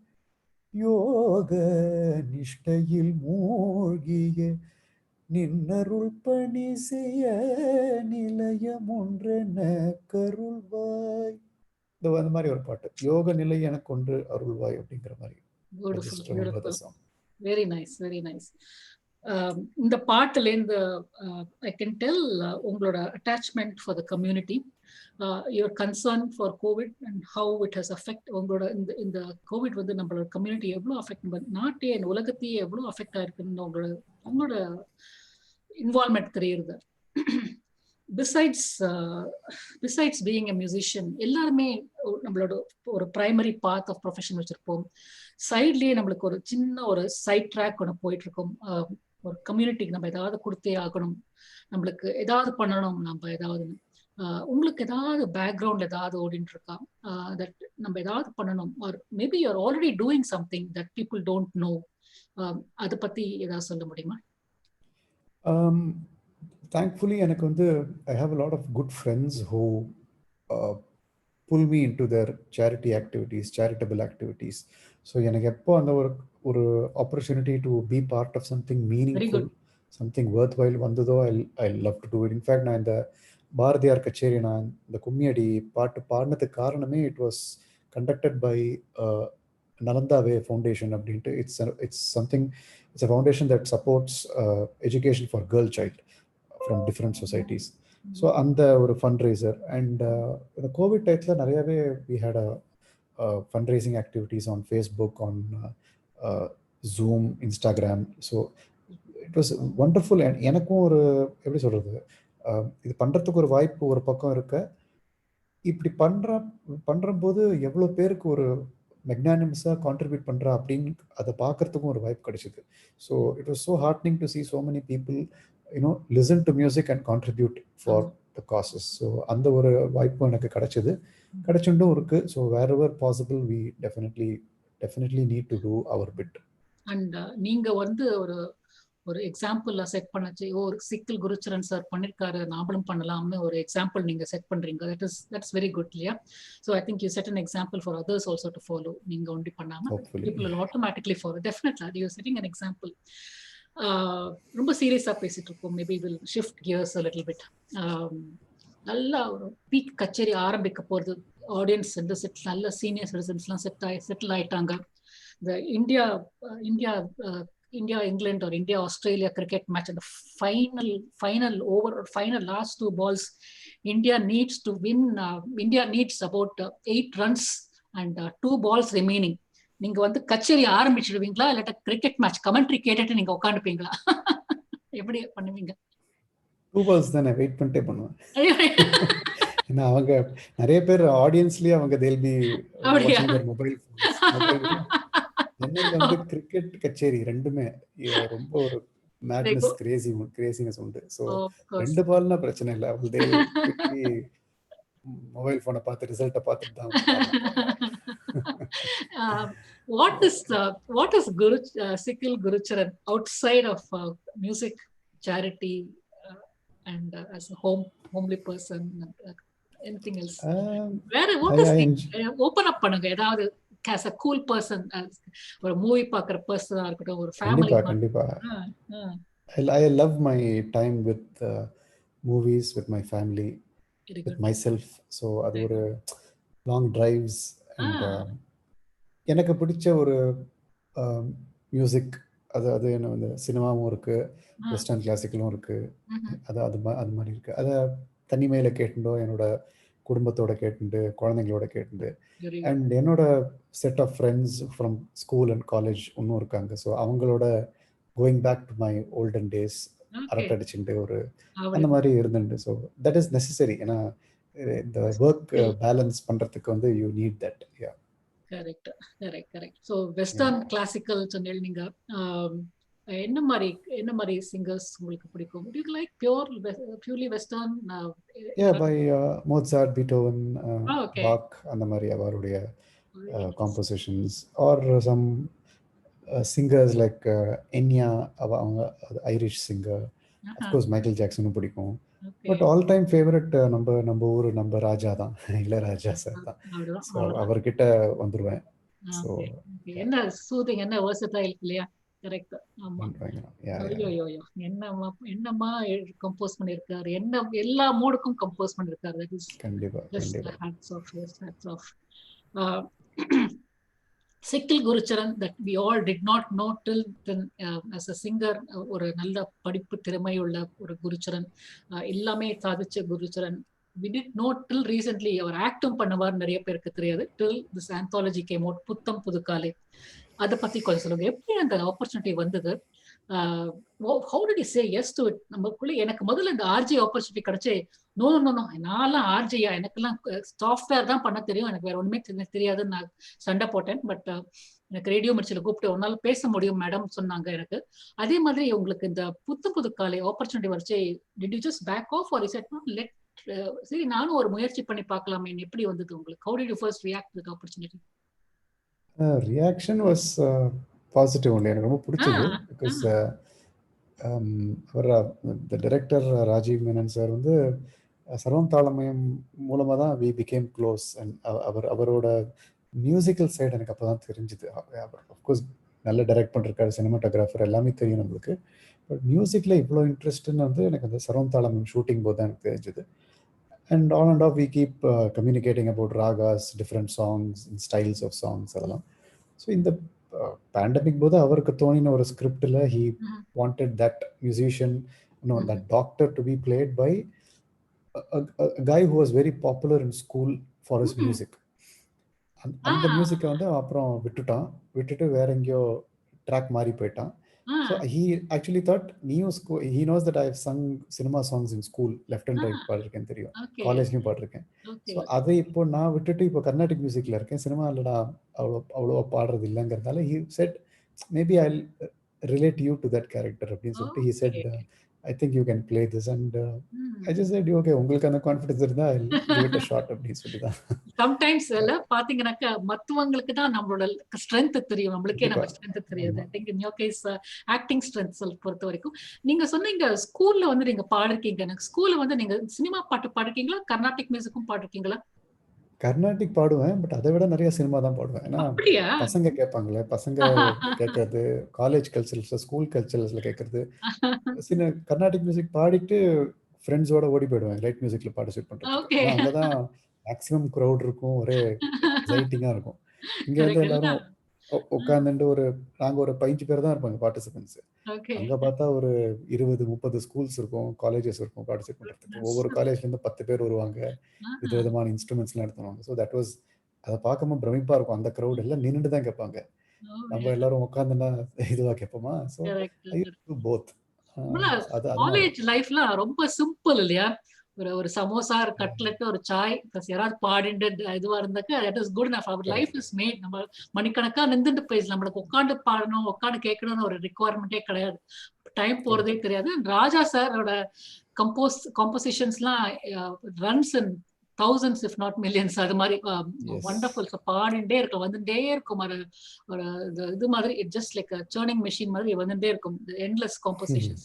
யோக நிஷ்டையில் மூழ்கிய நின்னருள் பணி செய்ய நிலையம் ஒன்றென கருள்வாய். அந்த மாதிரி ஒரு பாட்டு, யோக நிலை எனக்கு ஒன்று அருள்வாய் அப்படிங்கிற மாதிரி. Very nice, very nice. இந்த பாட்டுல இருந்து ஐ கேன் டெல் உங்களோட attachment for the community, your concern for Covid and how it has affect. உங்களோட இந்த கோவிட் வந்து நம்மளோட கம்யூனிட்டி எவ்வளோ அஃபெக்ட், நாட்டையே உலகத்தையே எவ்வளோ அஃபெக்ட் ஆயிருக்குன்னு உங்களோட இன்வால்மெண்ட் தெரியுது. பிசைட்ஸ் பீயிங் எ மியூசிஷியன், எல்லாருமே நம்மளோட ஒரு பிரைமரி பாத் ஆஃப் ப்ரொஃபஷன் வச்சிருப்போம். சைட்லயே நம்மளுக்கு ஒரு சின்ன ஒரு சைட் ட்ராக் ஒன்று போயிட்டு இருக்கோம். ஒரு கம்யூனிட்டிக்கு நம்ம ஏதாவது கொடுத்தே ஆகணும், நம்மளுக்கு ஏதாவது பண்ணணும், நம்ம ஏதாவது உங்களுக்கு ஏதாவது பேக்ரவுண்ட் ஏதாவது ஓடிட்டு இருக்கா, தட் நம்ம ஏதாவது பண்ணணும், or maybe you are already doing something that people don't know, அதை பத்தி ஏதாவது சொல்ல முடியுமா? Thankfully எனக்கு வந்து I have a lot of good friends who pull me into their charity activities, charitable activities. So எனக்கு எப்போ அந்த ஒரு opportunity to be part of something Very meaningful, good. something worthwhile வந்ததோ, I love to do it. In fact, நான் இந்த பாரதியார் கச்சேரி, நான் இந்த கும்மியடி பாட்டு பாடினதுக்கு காரணமே, it was conducted by நலந்தாவே ஃபவுண்டேஷன் அப்படின்ட்டு. It's something, it's a foundation that supports education for girl child from different societies. So அந்த ஒரு ஃபண்ட் ரைசர். அண்ட் இந்த கோவிட் டைத்தில் நிறையாவே we had fund raising activities on Facebook, on Zoom, Instagram. So it was wonderful. And எனக்கும் ஒரு எப்படி சொல்கிறது, இது பண்ணுறதுக்கு ஒரு வாய்ப்பு ஒரு பக்கம் இருக்க, இப்படி பண்ணுறம்போது எவ்வளோ பேருக்கு ஒரு மெக்னானிமஸாக கான்ட்ரிபியூட் பண்ணுறா அப்படின்னு அதை பார்க்குறதுக்கும் ஒரு வாய்ப்பு கிடைச்சிது. So it was so heartening to see so many people listen to music and contribute for the causes. So அந்த ஒரு வாய்ப்பு எனக்கு கிடைச்சுட்டும் இருக்கு. So wherever possible we definitely need to do our bit. And நீங்க வந்து ஒரு எக்ஸாம்பிள் செட் பண்ணச்சு, ஒரு சிக்கல் குருச்சரன் சார் பண்ணிருக்காரு, நாமளும் பண்ணலாம்னு ஒரு எக்ஸாம்பிள் நீங்க செட் பண்றீங்க. that's very good, இல்லையா? So I think you set an example for others also to follow. நீங்க ஒண்டி பண்ணாம people will automatically follow. Definitely you are setting an example. ரொம்ப சீரியஸா பேசிட்டு இருக்கோம். Maybe will shift gears a little bit. நல்லா ஒரு பீக் கச்சேரி ஆரம்பிக்க போறது. ஆடியன்ஸ் வந்து நல்ல சீனியர் சிட்டிசன்ஸ்லாம் செட்டில் ஆயிட்டாங்க. இந்த India England or India Australia cricket match, அந்த final last 2 balls, India needs to win. India needs about 8 runs and 2 balls remaining. நீங்க வந்து கச்சேரி ஆரம்பிச்சிடுவீங்களா, இல்லாட்ட கிரிக்கெட் மேட்ச் கமெண்ட்ரி கேட்டுட்டு நீங்க உட்காந்துப்பீங்களா? எப்படி பண்ணுவீங்க? 2 balls தானே, வெயிட் பண்ணிட்டே பண்ணுவேன். ஏன்னா அவங்க நிறைய பேர் ஆடியன்ஸ்லயே அவங்க they'll be watching their mobile phones. சென்னையில வந்து கிரிக்கெட் கச்சேரி ரெண்டுமே ரொம்ப ஒரு மேட்னஸ், கிரேசினஸ் உண்டு. ஸோ 2 பால்னா பிரச்சனை இல்லை. அவங்க மொபைல் போனை பார்த்து ரிசல்ட்டை பார்த்துட்டு தான். What is Sikil Gurucharan outside of music, charity, and as a homely person? Anything else? What is open up பண்ணுங்க. ஏதாவது as a cool person, ஒரு மூவி பார்க்குற பர்சனா இருக்கட்டும், ஒரு ஃபேமிலி. கண்டிப்பா I love my time with movies, with my family, with myself. So அது ஒரு லாங் டிரைவ்ஸ். அண்ட் எனக்கு பிடிச்ச ஒரு மியூசிக், அது என்ன வந்து சினிமாவும் இருக்கு, வெஸ்டர்ன் கிளாசிக்கலும் இருக்கு. அது மாதிரி இருக்கு. அதை தனிமையில கேட்டுண்டோ, என்னோட குடும்பத்தோட கேட்டுண்டு, குழந்தைங்களோட கேட்டுண்டு. அண்ட் என்னோட set of friends from school and college இன்னும் இருக்காங்க. ஸோ அவங்களோட going back to my olden days, அரட்டை அடிச்சுட்டு ஒரு அந்த மாதிரி இருந்துட்டு. So that is necessary. ஏன்னா இந்த ஒர்க் பேலன்ஸ் பண்றதுக்கு வந்து you need that. Yeah, correct. So western classical சொன்னீங்க நீங்க. என்ன மாதிரி சிங்கர்ஸ் உங்களுக்கு பிடிக்கும்? Do you like purely western? Yeah, by Mozart, Beethoven, Bach, அந்த மாதிரி அவருடைய compositions, or some singers like Enya, அவங்க Irish singer. Of course Michael Jackson பிடிக்கும். பட் ஆல் டைம் ஃபேவரட் நம்ம ஊர் நம்ம ராஜா தான், இளையராஜா சார் தான். ஸோ அவர்கிட்ட வந்துருவேன். ஸோ என்ன சூதிங், என்ன வெர்சடைல் இல்லையா? கரெக்ட். ஆமா. என்னமா கம்போஸ் பண்ணிருக்காரு, என்ன எல்லா மூடுக்கும் கம்போஸ் பண்ணிருக்காரு. தட் இஸ் கண்டிப்பா. Hats off. Sikil Gurucharan, that we all did not know till then, as a singer, ஒரு நல்ல படிப்பு திறமையுள்ள ஒரு குருச்சரன், எல்லாமே சாதிச்ச Gurcharan. We did know till recently அவர் ஆக்டும் பண்ணுவார், நிறைய பேருக்கு தெரியாது. till this anthology came out, புத்தம் புதுக்காலை. அதை பத்தி கொஞ்சம் சொல்லுங்க. எப்படி அந்த ஆப்பர்ச்சுனிட்டி வந்தது? how did you say yes to it? நமக்குள்ள எனக்கு முதல்ல இந்த ஆர்ஜி ஆப்பர்ச்சுனிட்டி கிடைச்சே, நோ நான்லாம் ஆர்ஜியா, எனக்கெல்லாம் சாஃப்ட்வேர் தான் பண்ண தெரியும், எனக்கு வேற ஒண்ணுமே தெரியாதுன்னு நான் சண்டை போட்டேன். பட் எனக்கு ரேடியோ மிர்ச்சியில் கூப்பிட்டு ஒரு நாள் பேச முடியும் மேடம் சொன்னாங்க எனக்கு. அதே மாதிரி உங்களுக்கு இந்த புது காலை ஆப்பர்ச்சுனிட்டி வரைச்சே, did you just back off or is it not let, சரி நானும் ஒரு முயற்சி பண்ணி பார்க்கலாமே, எப்படி வந்தது உங்களுக்கு? how did you first react to the opportunity? Reaction was positive only. எனக்கு ரொம்ப பிடிச்சது. பிகாஸ் அவர் டைரக்டர் ராஜீவ் மேனன் சார் வந்து சர்வம் தாளமயம் மூலமாக தான் வி பிகேம் க்ளோஸ். அண்ட் அவரோட மியூசிக்கல் சைடு எனக்கு அப்போ தான் தெரிஞ்சுது. அவர் அஃப்கோர்ஸ் நல்ல டைரக்ட் பண்ணிருக்காரு, சினிமாட்டோகிராஃபர் எல்லாமே தெரியும் நம்மளுக்கு. பட் மியூசிக்கில் இவ்வளோ இன்ட்ரெஸ்ட்டுன்னு வந்து எனக்கு அந்த சர்வம் தாளமயம் ஷூட்டிங் போது தான் எனக்கு தெரிஞ்சுது. And on and off we keep communicating about ragas, different songs, styles of songs அதெல்லாம். ஸோ இந்த பேண்டமிக் போது அவருக்கு தோணின ஒரு ஸ்கிரிப்டில் he wanted that musician, that doctor to be played by a guy who was very popular in school for his music. அந்த மியூசிக்கை வந்து அப்புறம் விட்டுட்டு வேற எங்கேயோ ட்ராக் மாறி போயிட்டான். So he actually thought he knows that I have sung cinema songs in school, left and right பாடிருக்கேன் தெரியும், காலேஜ்லையும் பாடிருக்கேன். ஸோ அதை இப்போ நான் விட்டுட்டு இப்போ கர்நாடிக் மியூசிக்கில் இருக்கேன், சினிமாவில் நான் அவ்வளோவா பாடுறது இல்லைங்கிறதால he said maybe I'll relate you to that character அப்படின்னு சொல்லிட்டு he said I think you can play this, and I just said okay, உங்களுக்கு அந்த கான்ஃபிடன்ஸ் இருந்தா I'll give it a shot அப்படின்னு சொல்லி தான். சம்டைம்ஸ் எல்லாம் பாத்தீங்கன்னாக்கா மத்தவங்களுக்கு தான் நம்மளோட ஸ்ட்ரென்த் தெரியும், நம்மளுக்கே நம்ம ஸ்ட்ரென்த் தெரியாது. I think in your case acting strength பொறுத்த வரைக்கும் நீங்க சொன்னீங்க ஸ்கூல்ல வந்து நீங்க பாடிருக்கீங்க. எனக்கு ஸ்கூல்ல வந்து நீங்க சினிமா பாட்டு பாடிருக்கீங்களா, கர்நாடிக் மியூசிக்கும் பாடிருக்கீங்களா? கர்நாடிக் பாடுவேன், பட் அதை விட நிறைய சினிமா தான் பாடுவேன். ஏன்னா பசங்க கேட்பாங்களே, பசங்க கேட்கறது, காலேஜ் கல்ச்சரல்ஸ்ல, ஸ்கூல் கல்ச்சரல்ஸ்ல கேட்கறது, கர்நாடிக் மியூசிக் பாடிட்டு ஃப்ரெண்ட்ஸோட ஓடி போயிடுவேன் லைட் மியூசிக்ல பார்ட்டிசிபேட் பண்றது. அங்கதான் மேக்ஸிமம் க்ரௌட் இருக்கும், ஒரே எக்ஸைட்டிங்கா இருக்கும். இங்க வந்து எல்லாரும் உட்காந்துட்டு நாங்க ஒரு 15 பேர் தான் இருப்பாங்க பார்ட்டிசிபென்ட்ஸ். அங்க பார்த்தா ஒரு 20-30 ஸ்கூல்ஸ் இருக்கும், காலேஜஸ் இருக்கும் பார்ட்டிசிபேட் பண்றதுக்கு. ஒவ்வொரு காலேஜ்ல இருந்து 10 பேர் வருவாங்க, விதவிதமான இன்ஸ்ட்ருமெண்ட்ஸ் எல்லாம் எடுத்துவாங்க. ஸோ தட் வாஸ், அதை பார்க்கும்போது பிரமிப்பா இருக்கும். அந்த க்ரௌட் எல்லாம் நின்றுட்டு தான் கேட்பாங்க, நம்ம எல்லாரும் உட்காந்துன்னா இதுவா கேட்போமா. So I to both. College லைஃப்ல ரொம்ப சிம்பிள் இல்லையா? ஒரு சமோசா, ஒரு கட்லெட், ஒரு சாய், யாராவது பாடிட்டு இதுவா இருந்தாக்க தட் இஸ் குட் எனஃப். அவர் லைஃப் இஸ் மேட். நம்ம மணிக்கணக்கா நின்றுட்டு பேசலாம், நம்மளுக்கு உட்காந்து பாடணும், உட்காந்து கேட்கணும்னு ஒரு ரிக்குவயர்மெண்டே கிடையாது. டைம் போறதே தெரியாது. ராஜா சாரோட காம்போசிஷன்ஸ்லாம் runs in thousands if not millions. அது மாதிரி வண்டர்ஃபுல். பாடிண்டே இருக்கும், வந்துட்டே இருக்கும். ஒரு இது மாதிரி ஜஸ்ட் லைக் சர்னிங் மெஷின் மாதிரி வந்துட்டே இருக்கும், எண்ட்லெஸ் காம்போசிஷன்ஸ்.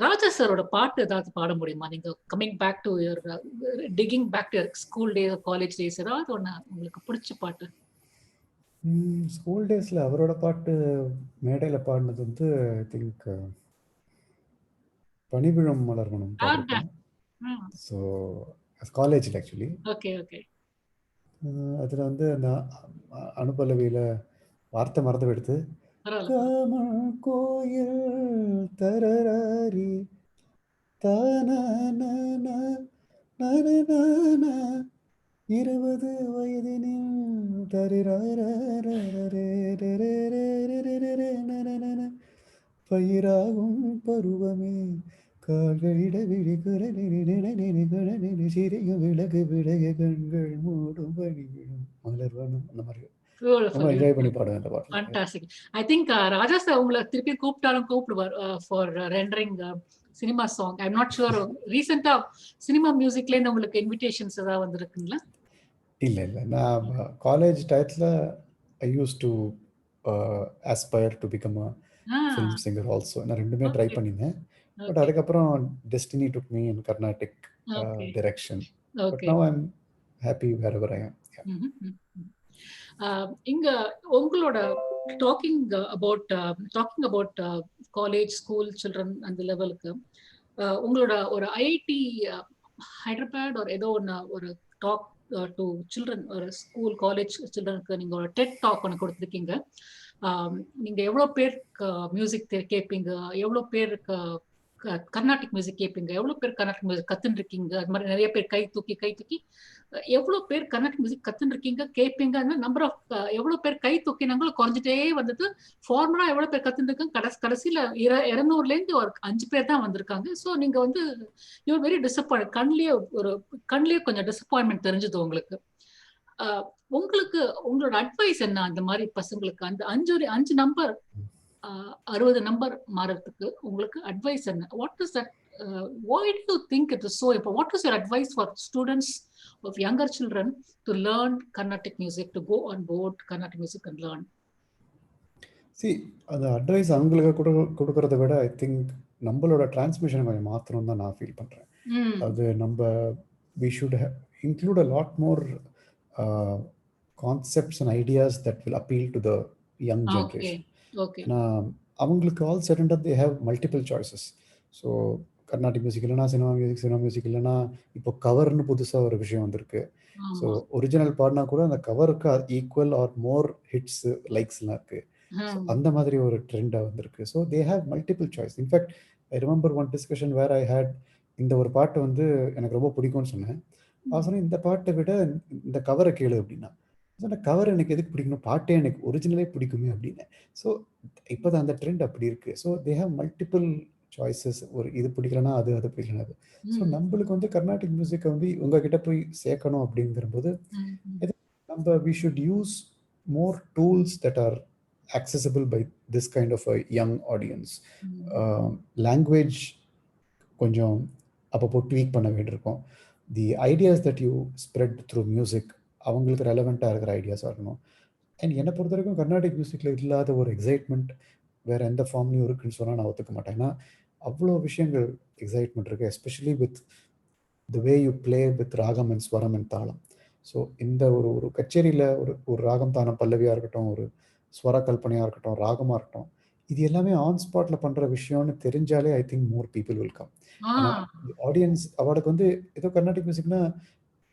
ராஜா சாரோட பாட்டு ஏதாவது பாட முடியுமா? நீங்க coming back to your digging back to your school days, college days, ஏதாவது ஒண்ணு உங்களுக்கு பிடிச்ச பாட்டு? ஸ்கூல் டேஸ்ல அவரோட பாட்டு மேடையில பாடினது வந்து ஐ திங்க் பனிவிழும் மலர்வனம் பாடிருக்கேன். ஸோ காலேஜில் ஆக்சுவலி. Okay okay. அதில் வந்து நான் அனுபலவியில் வார்த்தை மறந்து எடுத்து காமன் கோயில் தரராரி தான 20 வயதினில் பயிராகும் பருவமே கால்களிட விழிகுற சிறிய விலகு விலக கண்கள் மூடும் பணி விழும் மலர்வனம். அந்த மாதிரி என்ஜாய் பண்ணி பாடுவேன் அந்த பாட்டு. Fantastic. I think Raja sir உங்களை திருப்பி கூப்பிட்டாலும் கூப்பிடுவார் for rendering cinema song. I am not sure ரீசெண்டா சினிமா மியூசிக்ல இருந்து உங்களுக்கு இன்விடேஷன்ஸ் ஏதாவது வந்திருக்குங்களா? இல்ல நான் காலேஜ் டயத்துல I use to aspire to become a film singer also. நான் ரெண்டுமே ட்ரை பண்ணினேன். பட் அதுக்கப்புறம் destiny took me in Carnatic direction. But now I'm happy wherever I am. இங்க உங்களோட talking about college, school children அந்த லெவலுக்கு உங்களோட ஒரு ஐஐடி ஹைதராபாத் ஒரு ஏதோ ஒன்று ஒரு டாக் டு சில்ட்ரன், ஒரு ஸ்கூல் காலேஜ் சில்ட்ரனுக்கு நீங்க ஒரு டெட் டாக் ஒன்று கொடுத்துருக்கீங்க. நீங்க எவ்வளோ பேருக்கு மியூசிக் கேட்பீங்க, எவ்வளோ பேருக்கு கர்நாடிக் மியூசிக் கேட்பீங்க, எவ்வளோ பேர் கர்நாடிக் மியூசிக் கத்துன்னு இருக்கீங்க, அது மாதிரி நிறைய பேர் கை தூக்கி எவ்வளோ பேர் கர்நாடிக் மியூசிக் கத்துன்னு இருக்கீங்க கேட்பீங்க. நம்பர் ஆஃப் எவ்வளோ பேர் கை தூக்கினாங்களும் குறைஞ்சிட்டே வந்தது. ஃபார்மலா எவ்வளோ பேர் கத்துருக்காங்க, கடைசியில 200லேருந்து ஒரு 5 பேர் தான் வந்திருக்காங்க. ஸோ நீங்க வந்து யூஆர் வெரி டிசப்பாயிண்ட். கண்ணிலேயே கொஞ்சம் டிசப்பாயின்மெண்ட் தெரிஞ்சது உங்களுக்கு. உங்களோட அட்வைஸ் என்ன அந்த மாதிரி பசங்களுக்கு? அந்த 5 நம்பர் 60 நம்பர் மாறதுக்கு உங்களுக்கு அட்வைஸ் என்ன? What is that? Why do you think it is so important? What is your advice for students of younger children to learn Carnatic music, to go on board Carnatic music and learn? See, அந்த அட்வைஸ் அவங்களுக்கு கொடுக்கறத விட ஐ திங்க் நம்மளோட டிரான்ஸ்மிஷனை கொஞ்சம் மாற்றணும் தான் நான் ஃபீல் பண்ணுறேன். அது நம்ம we should include a lot more concepts and ideas that will appeal to the young generation. ஏன்னா அவங்களுக்கு all sudden they have multiple choices. So Carnatic music இல்லைனா சினிமா மியூசிக் இல்லைனா இப்போ கவர்னு புதுசாக ஒரு விஷயம் வந்திருக்கு. ஸோ ஒரிஜினல் பாடினா கூட அந்த கவருக்கு ஈக்குவல் ஆர் மோர் ஹிட்ஸ் லைக்ஸ்லாம் இருக்கு. அந்த மாதிரி ஒரு ட்ரெண்டாக வந்திருக்கு. So they have multiple choice. In fact I remember one discussion where I had இந்த ஒரு பாட்டு வந்து எனக்கு ரொம்ப பிடிக்கும்னு சொன்னேன். சொன்னேன் இந்த பாட்டை விட இந்த கவரை கேளு அப்படின்னா சொன்ன கவர் எனக்கு எதுக்கு பிடிக்கணும், பாட்டே எனக்கு ஒரிஜினலே பிடிக்குமே அப்படின்னு. ஸோ இப்போ தான் அந்த ட்ரெண்ட் அப்படி இருக்கு. So they have multiple choices. ஒரு இது பிடிக்கலன்னா அது பிடிக்கலனா அது. ஸோ நம்மளுக்கு வந்து கர்நாடிக் மியூசிக்கை வந்து உங்ககிட்ட போய் சேர்க்கணும் அப்படிங்கிற போது நம்ம we should use more tools that are accessible by this kind of a young audience. Language கொஞ்சம் அப்பப்போ ட்வீக் பண்ண வேண்டியிருக்கும். தி ideas that you spread through music அவங்களுக்கு ரெலவெண்ட்டாக இருக்கிற ஐடியாஸாக இருக்கணும். அண்ட் என்னை பொறுத்த வரைக்கும் கர்நாடிக் மியூசிக்கில் இல்லாத ஒரு எக்ஸைட்மெண்ட் வேறு எந்த ஃபார்ம்லையும் இருக்குன்னு சொன்னால் நான் ஒத்துக்க மாட்டேன். ஏன்னா அவ்வளோ விஷயங்கள் எக்ஸைட்மெண்ட் இருக்குது, especially with the way you play with ராகம் அண்ட் ஸ்வரம் அண்ட் தாளம். ஸோ இந்த ஒரு கச்சேரியில் ஒரு ராகம் தானம் பல்லவியாக இருக்கட்டும், ஒரு ஸ்வர கல்பனையாக இருக்கட்டும், ராகமாக இருக்கட்டும், இது எல்லாமே ஆன் ஸ்பாட்டில் பண்ணுற விஷயம்னு தெரிஞ்சாலே I think more people will come. Audience அவளுக்கு வந்து ஏதோ கர்நாடிக் மியூசிக்னா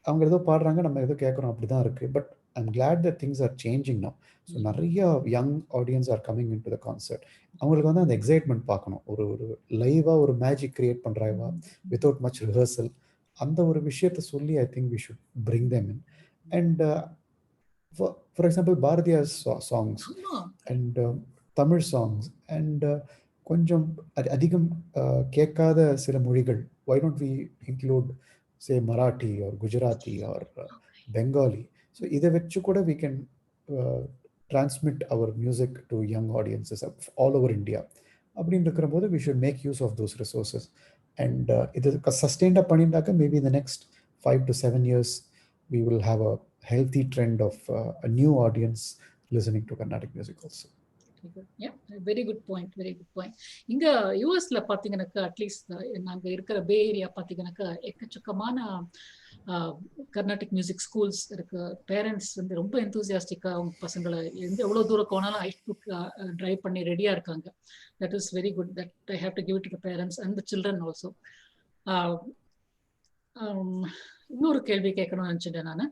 அவங்க ஏதோ பாடுறாங்க, நம்ம ஏதோ கேட்குறோம், அப்படி தான் இருக்குது. But I'm glad that things are changing now. So நிறைய young audience are coming in to the concert. அவங்களுக்கு வந்து அந்த எக்ஸைட்மெண்ட் பார்க்கணும். ஒரு லைவாக ஒரு மேஜிக் கிரியேட் பண்ணுறாவா வித்தவுட் மச் ரிஹர்சல், அந்த ஒரு விஷயத்தை சொல்லி I think we should bring them in. And for example Bharathiyar songs and Tamil songs and கொஞ்சம் அதிகம் கேட்காத சில மொழிகள், why don't we include say Marathi or Gujarati or Bengali? So இதை வச்சு கூட we can transmit our music to young audiences all over India. அப்படின்னு இருக்கிற போது we should make use of those resources. And இது சஸ்டெயின்டாக பண்ணியிருந்தாக்க maybe in the next 5 to 7 years we will have a healthy trend of a new audience listening to Carnatic music also. Yeah, very good point, very good point. இங்க யூஎஸ்ல பாத்தீங்கன்னாக்கா அட்லீஸ்ட் நாங்க இருக்கிற பே ஏரியா பாத்தீங்கன்னாக்கா எக்கச்சக்கமான கர்நாடிக் மியூசிக் ஸ்கூல்ஸ் இருக்கு. பேரண்ட்ஸ் வந்து ரொம்ப எந்தூசியாஸ்டிக்கா அவங்க பசங்களை எவ்வளவு தூரம் போனாலும் ஐஸ்புக் டிரைவ் பண்ணி ரெடியா இருக்காங்க. That is very good. That I have to give it to the parents and the children also. இன்னொரு கேள்வி கேட்கணும்னு நினைச்சிட்டேன் நான்.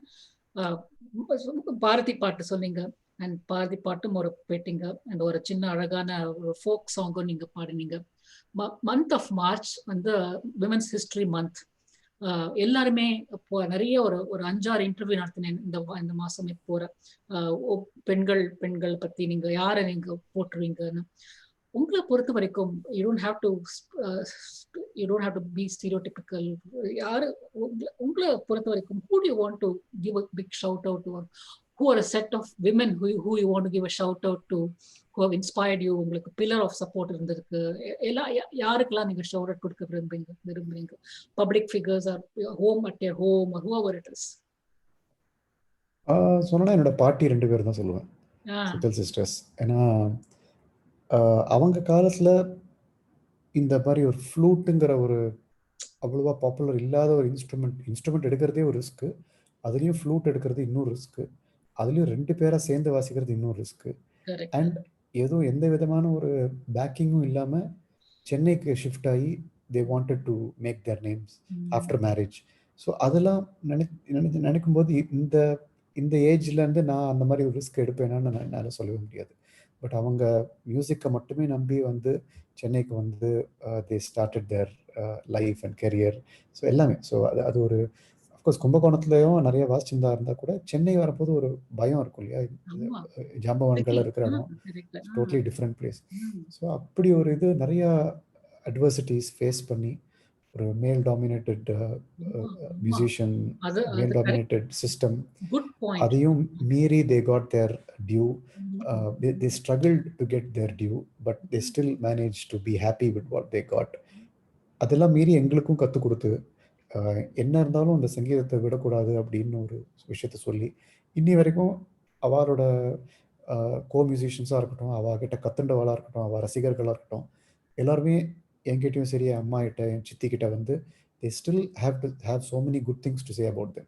பாரதி பாட்டு சொன்னீங்க அண்ட் பாரதி பாட்டும் ஒரு பேட்டிங்க அண்ட் ஒரு சின்ன அழகான ஒரு ஃபோக் சாங்கும் நீங்க பாடினீங்க. மந்த் ஆஃப் மார்ச் வந்து விமென்ஸ் ஹிஸ்டரி மந்த். எல்லாருமே இப்போ நிறைய ஒரு 5-6 இன்டர்வியூ நடத்தினேன் இந்த மாசமே போற. பெண்கள் பத்தி நீங்க யாரை நீங்க போட்டுருவீங்கன்னு. உங்களை பொறுத்த வரைக்கும் you don't have to be stereotypical. யாரு உங்களை பொறுத்த வரைக்கும் who do you want to give a big shout out to? Who are a set of women who you want to give a shout out to, who have inspired you? உங்களுக்கு pillar of support இருந்திருக்கு. யாருக்கெல்லாம் நீங்க shout out கொடுக்க விரும்புறீங்க? Public figures or home at your home or whoever it is. சொன்னா என்னோட பாட்டி 2 பேர் தான் சொல்லுவேன், சித்தல் சிஸ்டர்ஸ். ஏன்னா அவங்க காலத்தில் இந்த மாதிரி ஒரு ஃப்ளூட்டுங்கிற ஒரு அவ்வளோவா பாப்புலர் இல்லாத ஒரு இன்ஸ்ட்ருமெண்ட் எடுக்கிறதே ஒரு ரிஸ்க்கு. அதுலேயும் ஃப்ளூட் எடுக்கிறது இன்னொரு ரிஸ்க்கு. அதுலேயும் 2 பேராக சேர்ந்து வாசிக்கிறது இன்னொரு ரிஸ்க்கு. அண்ட் எதுவும் எந்த விதமான ஒரு பேக்கிங்கும் இல்லாமல் சென்னைக்கு ஷிஃப்ட் ஆகி they wanted to make their names after marriage. So அதெல்லாம் நினைக்கும் போது இந்த ஏஜ்லேருந்து நான் அந்த மாதிரி ஒரு ரிஸ்க் எடுப்பேனான்னு என்னால் சொல்லவே முடியாது. பட் அவங்க மியூசிக்கை மட்டுமே நம்பி வந்து சென்னைக்கு வந்து they started their life and career. So எல்லாமே. ஸோ அது ஒரு அஃப்கோர்ஸ் கும்பகோணத்துலேயும் நிறைய வாசிச்சிருந்தா இருந்தால் கூட சென்னை வரப்போது ஒரு பயம் இருக்கும் இல்லையா? ஜாம்பவான்கள் இருக்கிற இடம் டோட்டலி டிஃப்ரெண்ட் பிளேஸ். ஸோ அப்படி ஒரு இது நிறையா அட்வர்சிட்டிஸ் ஃபேஸ் பண்ணி ஒரு male dominated musician, male dominated system, அதையும் மீறி they got their due. They struggled to get their due, but they still managed to be happy with what they got. அதெல்லாம் மீறி எங்களுக்கும் கற்றுக் கொடுத்து என்ன இருந்தாலும் அந்த சங்கீதத்தை விடக்கூடாது அப்படின்னு ஒரு விஷயத்த சொல்லி இன்னி வரைக்கும் அவரோட கோ மியூசிஷியன்ஸாக இருக்கட்டும், அவகிட்ட கத்துண்டவாளாக இருக்கட்டும், அவள் ரசிகர்களாக இருக்கட்டும், எல்லாருமே என்கிட்டயும் சரி, அம்மா கிட்ட, என் சித்தி கிட்ட வந்து they still have so many good things to say about them.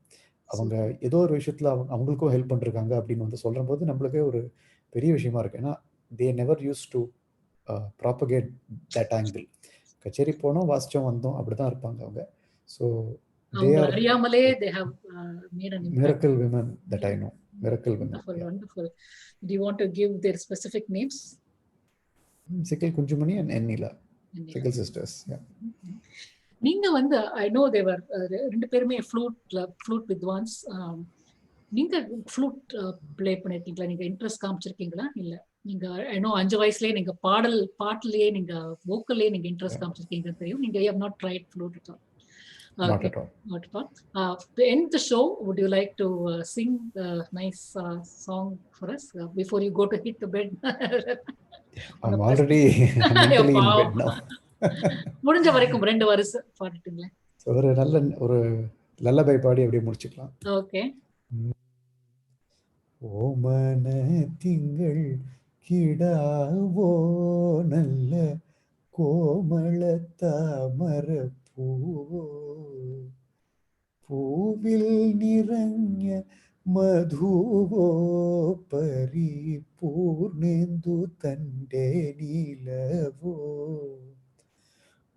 அவங்க ஏதோ ஒரு விஷயத்துல அவங்களுக்கும் ஹெல்ப் பண்ணிருக்காங்க அப்படின்னு வந்து சொல்லும்போது நம்மளுக்கே ஒரு பெரிய விஷயமா இருக்கு. ஏன்னா they never used to propagate that angle. கச்சேரி போனோம், வாசிச்சோம், வந்தோம், அப்படிதான் இருப்பாங்க அவங்க. ஸோ they are அறியாமலே they have made an impact. miracle women that I know. Miracle women. Wonderful, Yeah. wonderful. Do you want to give their specific names? Sikil Kunjumani and Ennila. Sikil sisters. Yeah. நீங்க வந்து I know they were ரெண்டு பேருமே flute வித்வான்ஸ். நீங்க ஃப்ளூட் ப்ளே பண்ணிருக்கீங்களா? நீங்க இன்ட்ரெஸ்ட் காமிச்சிருக்கீங்களா? இல்ல நீங்க I know 5 வயசுலயே நீங்க பாட்டுலயே நீங்க வோக்கல்லே நீங்க இன்ட்ரெஸ்ட் காமிச்சிருக்கீங்க தெரியும். நீங்க have not tried flute at all. Not at all. Not at all. To end the show, would you like to sing a nice song for us before you go to hit the bed? I'm already mentally in bed now. முடிஞ்ச வரைக்கும் 2 வருஷம் பாடிட்டீங்களே. ஒரு லல்லபை பாடி அப்படியே முடிச்சுக்கலாம். ஓகே. ஓமன திங்கள் கிடாவோ நல்ல கோமள தாமர பூவோ பூவில் நிறஞ்ச மதுவோ பரிபூர்ணேந்து தண்டே நீலவோ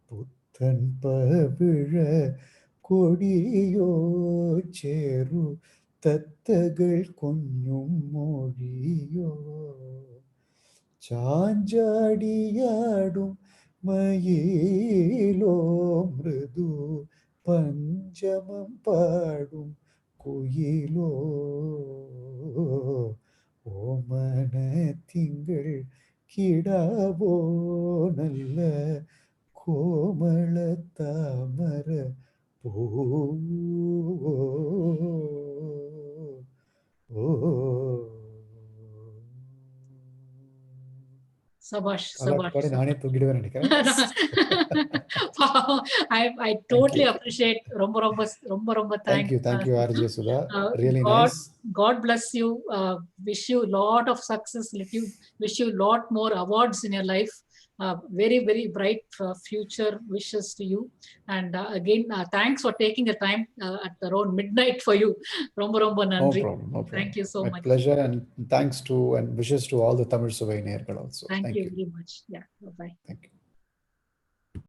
புத்தன் பவிழ கொடியோ சேரு தத்தகள் கொஞ்சம் மொழியோ சாஞ்சாடியாடும் மயிலோ மிருது பஞ்சமம் பாடும் குயிலோ ஓமன திங்கள் கிடாவோ நல்ல கோமள தாமர பூவோ. சபாஷ் நானே தூங்கிடுவேன் நினைக்கிறேன். I totally appreciate. ரொம்ப thank you RJ Sudha. Really nice. God bless you. Wish you lot of success. Wish you lot more awards in your life. Very, very bright future wishes to you. And again, thanks for taking the time at around midnight for you. ரொம்ப நன்றி. No problem. Thank you so much. Pleasure, and thanks to and wishes to all the Tamil Suvai நேயர்கள் also. Thank you very much. Yeah, bye-bye. Thank you.